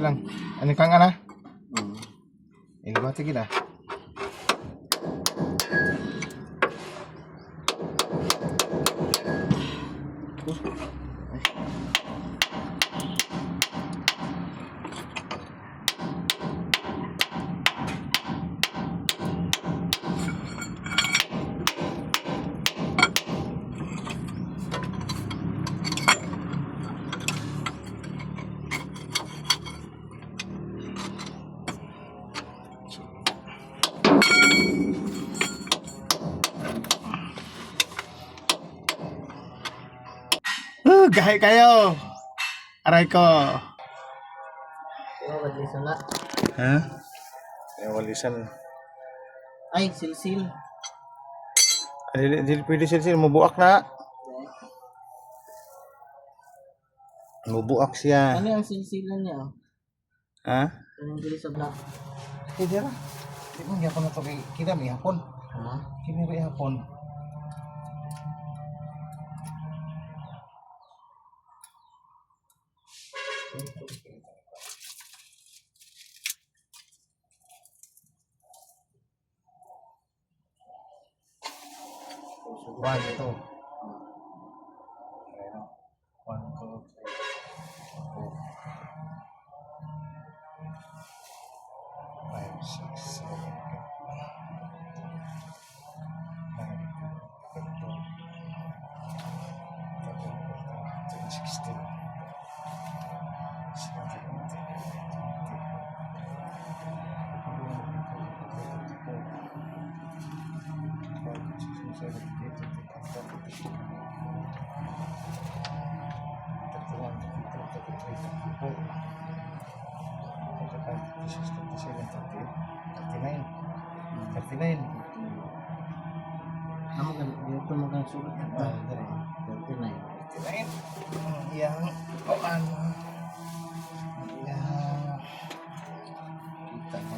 lang. Ano kang ana? Hmm. Ilabati kita. Gahay kayo. Aray ko. Ano ba dito na? Ha? Yung walisan. Ay, silsil. Dili pwede silsil. Mubuak na. Mubuak siya. Ano yung silsilan niya? Ha? Ano yung dili sa black? Hindi ra. Di mo gyapon na to kay kita may hapon. Ha? Kini ray hapon. Subuhan ito. Ayan. 1, 2, 3, 4, 5, 6, 7, 39. Amo kan dito mo kan sulat. Ah, dali. 39. 39. Yang ano? Yang kita mo.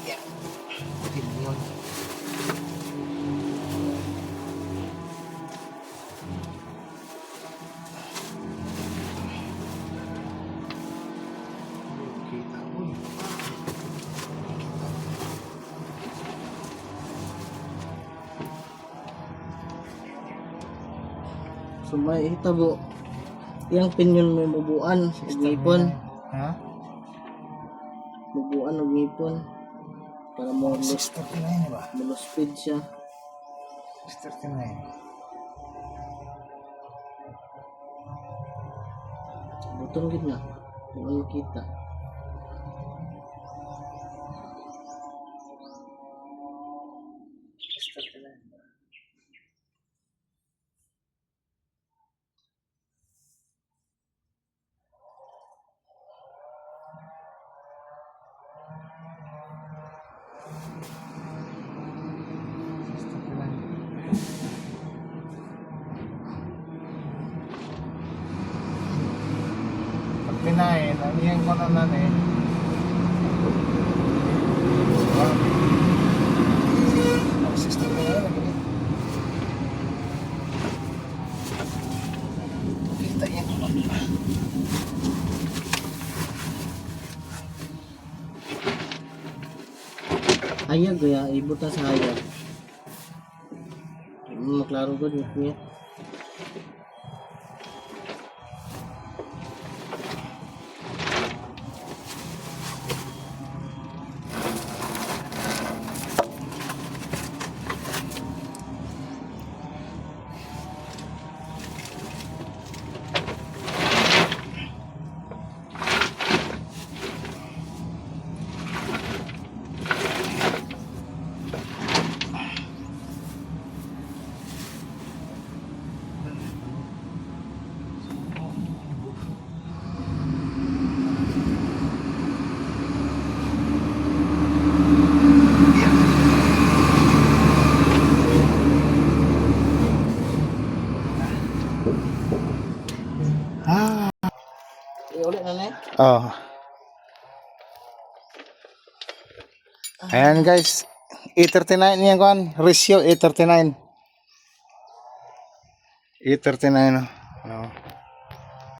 Yang opinion. Kita mo. So may hitabo. Yang pinyon may mubuan, ngipon. Ha? Mubuan og ngipon. Para mo 639 ba? speed siya. 639. Butong gid na. Wala makita. Pinain, ang iyang konanan eh. Ang system ko na lang. Kita yan. Ayag kaya ibuta sa ayag. Maklaro ko niya. Ulit na na eh. Oh. Ayan guys, E39 niya kuan, ratio E39. E39 oh.